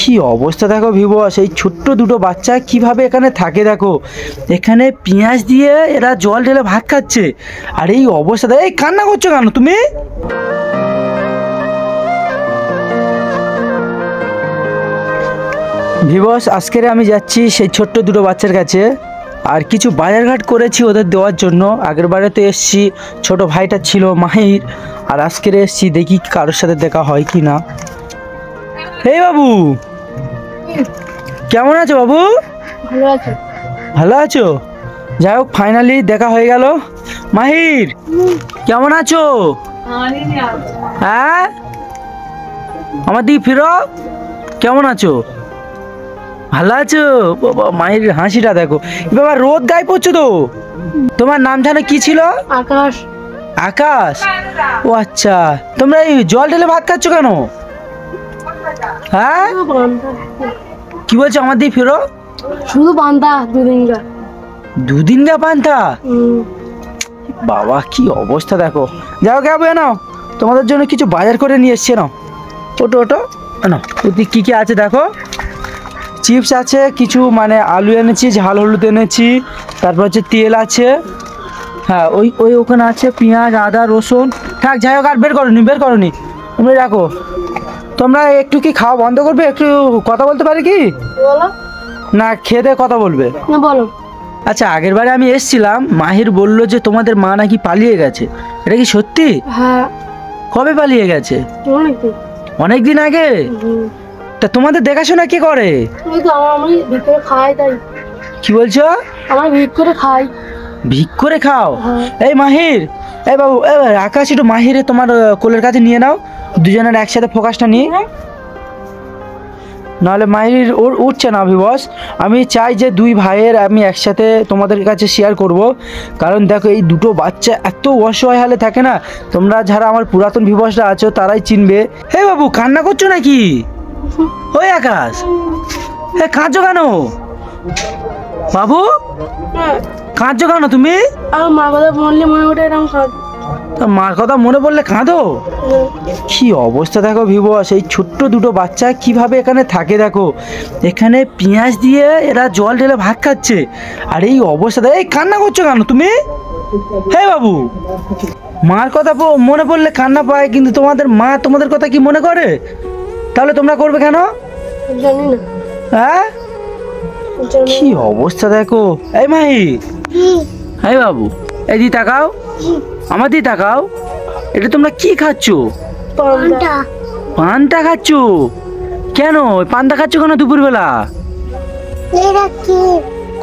কি অবস্থা দেখো ভিউয়ার্স, এই ছোট্ট দুটো বাচ্চা কিভাবে এখানে থাকে দেখো। এখানে পেঁয়াজ দিয়ে এরা জল ঢেলে ভাত খাচ্ছে। আর এই অবস্থা, এই কান্না করছো কেন তুমি? ভিউয়ার্স, আজকে আমি যাচ্ছি সেই ছোট্ট দুটো বাচ্চার কাছে, আর কিছু বাজারঘাট করেছি ওদের দেওয়ার জন্য। আগের বারে তো এসছি, ছোট ভাইটা ছিল মাহির, আর আজকের এসছি, দেখি কারোর সাথে দেখা হয় কি না। এই বাবু, কেমন আছো বাবু? ভালো আছো? ভালো আছো? যাই হোক, ফাইনালি দেখা হয়ে গেল। মাহির, কেমন আছো? হ্যাঁ, আমার দিকে ফিরো। কেমন আছো? ভালো আছো? বাবা, মাহির হাসিটা দেখো। বাবা, রোদ গায়ে পড়ছো তো। তোমার নাম জানো কি ছিল? আকাশ। আকাশ? ও আচ্ছা, তোমরা এই জল ঢেলে ভাত খাচ্ছ কেন? হ্যাঁ, কি বলছো? আমার দিকে ফিরো। শুধু পান্তা দুদিনকার। দুদিনকা পান্তা? বাবা, কি অবস্থা দেখো। যাও কে নাও, তোমাদের জন্য কিছু বাজার করে নিয়ে এসছে। নাও, ওটো ওটো নাও। ওতে কি কি আছে দেখো। চিপস আছে কিছু, মানে আলু এনেছি, ঝাল হলুদ এনেছি, তারপর হচ্ছে তেল আছে। হ্যাঁ, ওই ওখানে আছে পেঁয়াজ, আদা, রসুন। থাক, যাই হোক, আর বের করনি তুমি রাখো। তোমরা একটু কি খাওয়া বন্ধ করবে? একটু কথা বলতে পারি কি? বলো। না, খেতে কথা বলবে? না, বলো। আচ্ছা, আগের বারে আমি এসেছিলাম, মাহির বলল যে তোমাদের মা নাকি পালিয়ে গেছে। এটা কি সত্যি? হ্যাঁ। কবে পালিয়ে গেছে? অনেক দিন আগে? তা তোমাদের দেখাশোনা কে করে? আমি ভিক করে খাই। তাই কি বলছো? আমার ভিক করে খাই। ভিক করে খাও? এই মাহির, এই বাবু, আকাশ, একটু মাহিরে তোমার কোলের কাছে নিয়ে নাও, দুজনের একসাথে ফোকাসটা নিয়ে। নাহলে মাহির উঠছে না ভিউয়ার্স। আমি চাই যে দুই ভাইয়ের আমি একসাথে তোমাদের কাছে শেয়ার করব, কারণ দেখো এই দুটো বাচ্চা এত অসহায় হালে থাকে না। তোমরা যারা আমার পুরাতন ভিউয়ার্সরা আছো তারাই চিনবে। হে বাবু, কান্না করছো নাকি? ওই আকাশ, কাঁদছো কেন বাবু? কাঁদছো কেন তুমি? আমার মার কথা বললে মনে ওঠে এরকম। মার কথা মনে পড়লে কাঁদো? কি অবস্থা দেখো ভিউয়ার্স, এই ছোট্ট দুটো বাচ্চা কিভাবে এখানে থাকে দেখো। এখানে পেঁয়াজ দিয়ে এরা জল ঢেলে ভাত খাচ্ছে। আর এই অবস্থা, এই কান্না করছো কেন তুমি? হে বাবু, মার কথা মনে পড়লে কান্না পায়, কিন্তু তোমাদের মা তোমাদের কথা কি মনে করে? তাহলে তোমরা করবে কেন? জানি না। হ্যাঁ, কি অবস্থা দেখো। এই মাহি, এই বাবু, এই দি তাকাও, আমার দি তাকাও। এটা তোমরা কি খাচ্ছ? পান্তা খাচ্ছ? কেন পান্তা খাচ্ছ কেন দুপুরবেলা?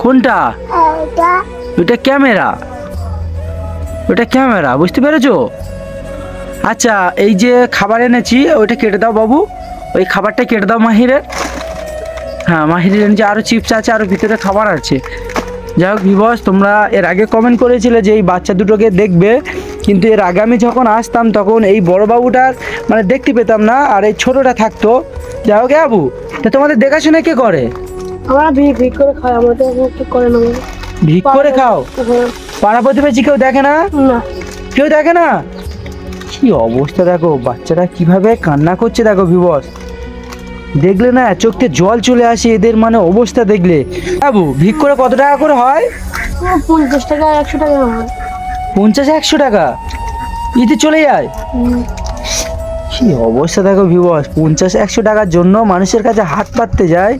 কোনটা? ওইটা ক্যামেরা, ওইটা ক্যামেরা, বুঝতে পেরেছো? আচ্ছা, এই যে খাবার এনেছি ওইটা কেটে দাও বাবু, ওই খাবারটা কেটে দাও মাহিরের। হ্যাঁ, মাহিরের এনেছি, আরও চিপস আছে, আরও ভিতরে খাবার আছে। যাই হোক ভিউয়ার্স, তোমরা এর আগে কমেন্ট করেছিলে যে এই বাচ্চা দুটোকে দেখবে, কিন্তু এর আগে আমি যখন আসতাম তখন এই বড় বাবুটার মানে দেখতে পেতাম না, আর এই ছোটোটা থাকতো। যাই হোক বাবু, তা তোমাদের দেখাশোনা কে করে? আমরা ভিক করে খাই। আমাদের ঠিক করে না। ভিক করে খাও? পাড়া প্রতিবেশী কেউ দেখে না? না, কেউ দেখে না? কি অবস্থা দেখো, বাচ্চাটা কিভাবে কান্না করছে দেখো ভিউয়ার্স। দেখলে না চোখে জল চলে আসে এদের, মানে অবস্থা দেখলে। বাবু, ভিক করে কত টাকা করে হয়? 50 টাকা 100 টাকা হয়। 50-100 টাকা ইতে চলে যায়? কি অবস্থা দেখো ভিউয়ার্স, 50-100 টাকার জন্য মানুষের কাছে হাত পাততে যায়।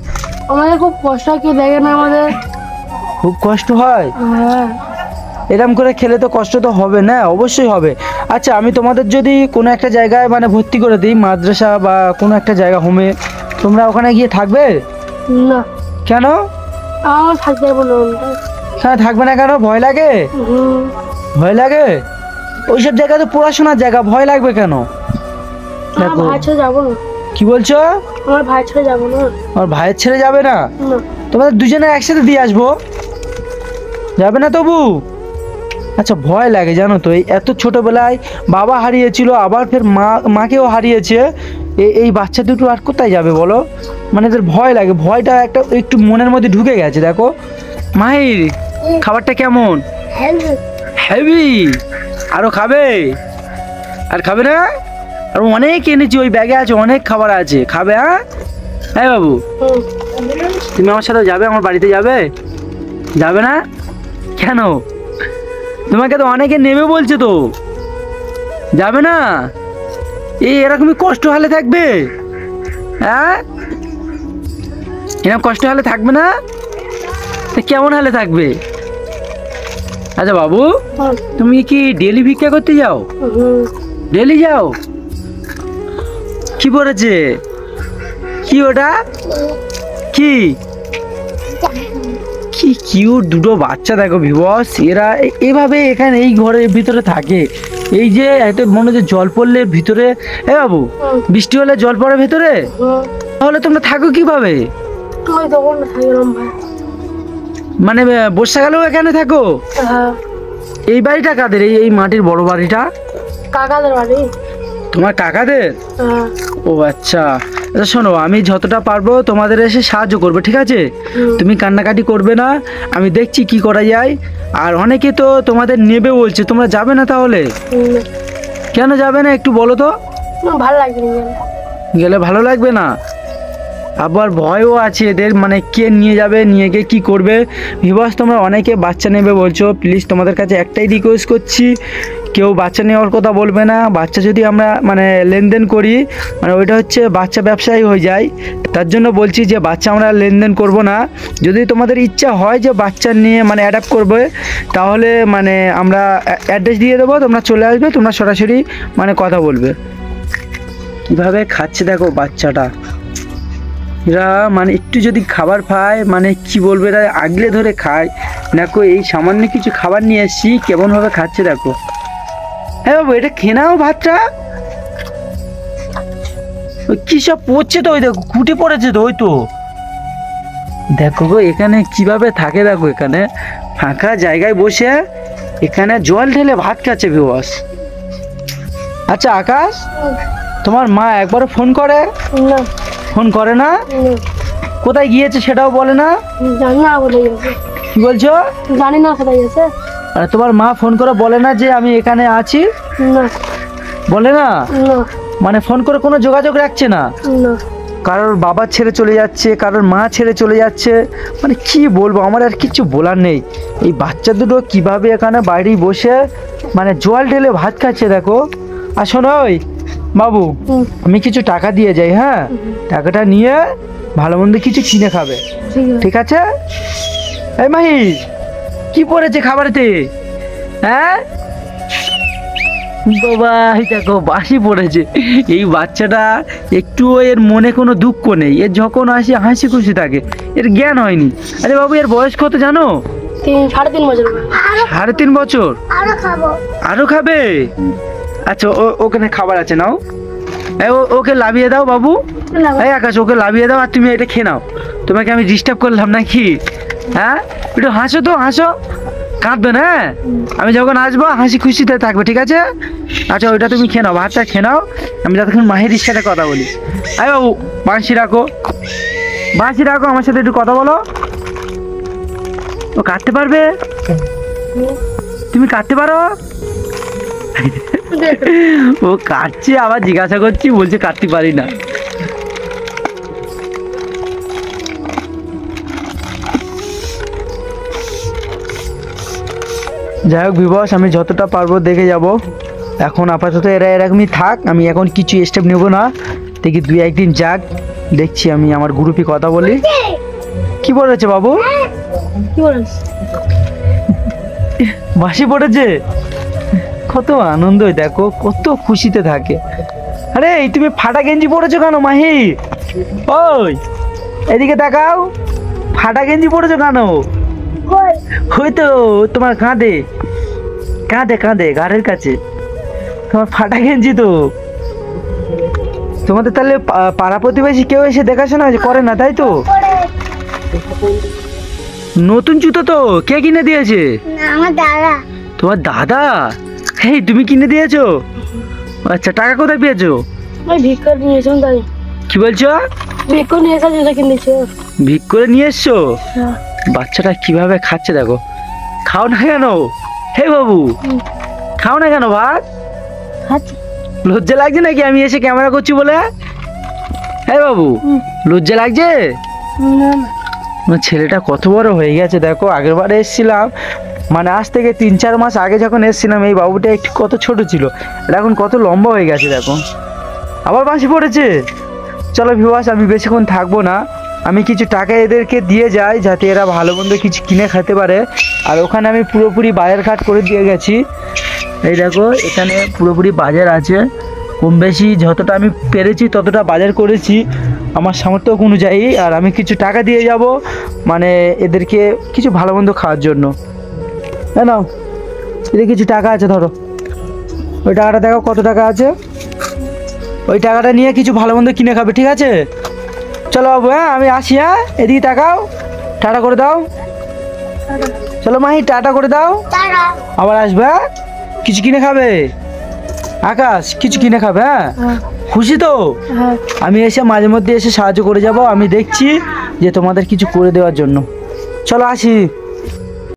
আমাদের খুব কষ্ট, কেউ দেখে না আমাদের, খুব কষ্ট হয়। হ্যাঁ, এরম করে খেলে তো কষ্ট তো হবে না, অবশ্যই হবে। আচ্ছা, আমি তোমাদের যদি কোনো একটা জায়গায় মানে ভর্তি করে দিই, মাদ্রাসা বা কোনো একটা জায়গা, হোমে, তোমরা ওখানে গিয়ে থাকবে? না। কেন? আমার থাকতে পারবো না। হ্যাঁ, থাকবে না কেন? ভয় লাগে? ভয় লাগে? ওইসব জায়গা তো পড়াশোনার জায়গা, ভয় লাগবে কেন? দেখো, ভাই ছেড়ে যাবো না। কি বলছো? আমার ভাই ছেড়ে যাবো না। আমার ভাইয়ের ছেড়ে যাবে না? তোমাদের দুজনে একসাথে দিয়ে আসবো, যাবে না তবু? আচ্ছা, ভয় লাগে জানো তো, এই এত ছোটবেলায় বাবা হারিয়েছিল, আবার ফের মাকেও হারিয়েছে। এই বাচ্চা দুটো আর কোথায় যাবে বলো? মানে এদের ভয় লাগে, ভয়টা একটু মনের মধ্যে ঢুকে গেছে। দেখো মাহির, খাবারটা কেমন? হেভি। আরো খাবে? আর খাবে না? আর অনেক এনেছি, ওই ব্যাগে আছে, অনেক খাবার আছে, খাবে? হ্যাঁ, এই বাবু, হুম। তুমি আমার সাথে যাবে? আমার বাড়িতে যাবে? যাবে না কেন? তোমাকে তো অনেকে নেবে বলছে তো, যাবে না? এই এরকমই কষ্ট হলে থাকবে? হ্যাঁ, এরকম কষ্ট হলে থাকবে না? তা কেমন হলে থাকবে? আচ্ছা বাবু, হুম। তুমি কি ডেলি ভিক্ষা করতে যাও? হুম। ডেলি যাও? কি পড়েছে? কি ওটা? কি কি কিউট দুটো বাচ্চা দেখো ভিবস, এরা এভাবে এখানে এই ঘরের ভিতরে থাকে। এই যে এত মনে হচ্ছে জল পড়লে ভিতরে, এ বাবু, বৃষ্টি হলে জল পড়ে ভেতরে, হুম। তাহলে তোমরা থাকো কিভাবে? আমি তখন থাকলাম ভাই। মানে বর্ষাকালেও এখানে থাকো? হ্যাঁ। এই বাড়িটা কাদের? এই মাটির বড় বাড়িটা কাকাদের বাড়ি। তোমার কাকাদের? হ্যাঁ। ও আচ্ছা। আচ্ছা শোনো, আমি যতটা পারবো তোমাদের এসে সাহায্য করবো, ঠিক আছে? হুম। তুমি কান্নাকাটি করবে না, আমি দেখছি কি করা যায়। আর অনেকে তো তোমাদের নেবে বলছে, তোমরা যাবে না তাহলে? হুম। কেন যাবে না একটু বলো তো? আমার ভালো লাগছে না গেলে। গেলে ভালো লাগবে না? আবার ভয়ও আছে এদের, মানে কে নিয়ে যাবে, নিয়ে গিয়ে কী করবে। ভিবাস, তোমরা অনেকে বাচ্চা নেবে বলছো, প্লিজ তোমাদের কাছে একটাই রিকোয়েস্ট করছি, কেউ বাচ্চা নেওয়ার কথা বলবে না। বাচ্চা যদি আমরা মানে লেনদেন করি, মানে ওইটা হচ্ছে বাচ্চা ব্যবসায়ী হয়ে যায়। তার জন্য বলছি যে বাচ্চা আমরা লেনদেন করব না। যদি তোমাদের ইচ্ছা হয় যে বাচ্চা নিয়ে মানে অ্যাডাপ্ট করবে, তাহলে মানে আমরা অ্যাড্রেস দিয়ে দেবো, তোমরা চলে আসবে, তোমরা সরাসরি মানে কথা বলবে। কিভাবে খাচ্ছে দেখো বাচ্চাটা, এরা মানে একটু যদি খাবার পায়, মানে কি বলবো, এরা আগলে ধরে খায়। দেখো এই সামান্য কিছু খাবার নিয়ে এসছি, কেমনভাবে খাচ্ছে দেখো। হ্যাঁ বাবু, এটা খেয়ে নাও ভাতটা। ওই কি সব পড়ছে তো, ওই দেখো খুঁটে পড়েছে তো, ওই তো দেখো গো, এখানে কিভাবে থাকে দেখো, এখানে ফাঁকা জায়গায় বসে এখানে জল ঢেলে ভাত খাচ্ছে ভিউয়ার্স। আচ্ছা আকাশ, তোমার মা একবারও ফোন করে? না। ফোন করে না? না। কোথায় গিয়েছে সেটাও বলে না? জানি না কোথায় গেছে। কি বলছো? জানি না কোথায় গেছে। আর তোমার মা ফোন করে বলে না যে আমি এখানে আছি? না। বলে না? না। মানে ফোন করে কোনো যোগাযোগ রাখছে না? না। কারোর বাবা ছেড়ে চলে যাচ্ছে, কারোর মা ছেড়ে চলে যাচ্ছে, মানে কি বলবো, আমার আর কিছু বলার নেই। এই বাচ্চা দুটো কিভাবে এখানে বাইরে বসে মানে জল ঢেলে ভাত খাচ্ছে দেখো। আর শোনো ওই বাবু, হুম। আমি কিছু টাকা দিয়ে যাই, হ্যাঁ? টাকাটা নিয়ে ভালো মন্দ কিছু কিনে খাবে, ঠিক আছে। ঠিক আছে? এই মাহি, কি পড়েছে খাবারেতে? হ্যাঁ বাবা, এই দেখো বাসি পড়েছে। এই বাচ্চাটা একটু, এর মনে কোনো দুঃখ নেই, এর যখন আসি হাসি খুশি থাকে, এর জ্ঞান হয়নি। আরে বাবু, এর বয়স কত জানো? 3.5 বছর। 3.5 বছর? আরো খাবে? আচ্ছা ওখানে খাবার আছে, নাও। ওকে লাভিয়ে দাও বাবু। এই আকাশ, ওকে লাভিয়ে দাও, আর তুমি এটা খেয়ে নাও। তোমাকে আমি ডিস্টার্ব করলাম নাকি? হ্যাঁ, একটু হাসো তো, হাসো, কাঁদবে না। আমি যখন আসবো হাসি খুশিতে থাকবে, ঠিক আছে? আচ্ছা ওইটা তুমি খেয়ে নাও, ভাতটা খেয়ে নাও, আমি যতক্ষণ মাহিরির সাথে কথা বলি। আয় বাবু, বাঁশি রাখো, বাঁশি রাখো, আমার সাথে একটু কথা বলো। ও কাটতে পারবে? তুমি কাটতে পারো? ও কাটছে, আবার জিজ্ঞাসা করছি, বলছে কাটতে পারি না। যাই হোক বিবস, আমি যতটা পারবো দেখে যাব। এখন আপাতত এরা এরকমই থাক, আমি এখন কিছু স্টেপ নেব না, দেখি 2-1 দিন যাক, দেখছি আমি আমার গ্রুপে কথা বলি। কি বলেছে বাবু? কি বলিস? বাসি পড়েছে, কত আনন্দ, দেখো কত খুশিতে থাকে। আরে এই তুমি ফাটা গেঞ্জি পড়েছো কেন মাহি? ওই এদিকে তাকাও, ফাটা গেঞ্জি পড়েছো কেন? ওই তো তোমার কাঁধে কাঁধে কাঁধে ঘাড়ের কাছে তোমার ফাটা গেঞ্জি তো। তোমাদের তাহলে পাড়া প্রতিবেশী কেউ এসে দেখাশোনা করে না, তাই তো? নতুন জুতো তো কে কিনে দিয়েছে? আমার দাদা। তোমার দাদা? এই তুমি কিনে দিয়েছো? আচ্ছা, টাকা কোথায় পেয়েছো? আমি ভিক্ষা নিয়ে এসেছিলাম তাই। কি বলছো? ভিক্ষা নিয়ে এসে জুতো কিনেছি। ভিক করে নিয়ে এসছো? হ্যাঁ। বাচ্চাটা কিভাবে খাচ্ছে দেখো। খাও না কেন? হে বাবু, খাও না কেন ভাত? আচ্ছা। লজ্জা লাগছে নাকি আমি এসে ক্যামেরা করছি বলে? হ্যাঁ বাবু, লজ্জা লাগছে? আমার ছেলেটা কত বড় হয়ে গেছে দেখো। আগের বারে এসেছিলাম, মানে আজ থেকে 3-4 মাস আগে যখন এসেছিলাম, এই বাবুটা একটু কত ছোট ছিল, এটা এখন কত লম্বা হয়ে গেছে দেখো। আবার বাঁশি পড়েছে। চলো ভিউয়ার্স, আমি বেশিক্ষণ থাকবো না, আমি কিছু টাকা এদেরকে দিয়ে যাই যাতে এরা ভালো মন্দ কিছু কিনে খেতে পারে। আর ওখানে আমি পুরোপুরি বাজার ঘাট করে দিয়ে গেছি। এই দেখো এখানে পুরোপুরি বাজার আছে, কম বেশি যতটা আমি পেরেছি ততটা বাজার করেছি আমার সামর্থ্য অনুযায়ী। আর আমি কিছু টাকা দিয়ে যাব, মানে এদেরকে কিছু ভালো মন্দ খাওয়ার জন্য। হ্যাঁ নাও, এদের কিছু টাকা আছে, ধরো ওই টাকাটা দেখো কত টাকা আছে, ওই টাকাটা নিয়ে কিছু ভালো মন্দ কিনে খাবে, ঠিক আছে? চলো বাবু, হ্যাঁ আমি আসি, হ্যাঁ এদিকে তাকাও, টাটা করে দাও। চলো মাহি, টাটা করে দাও, আবার আসবে, হ্যাঁ? কিছু কিনে খাবে আকাশ, কিছু কিনে খাবে, হ্যাঁ? খুশি তো? আমি এসে মাঝে মধ্যে এসে সাহায্য করে যাব, আমি দেখছি যে তোমাদের কিছু করে দেওয়ার জন্য। চলো আসি।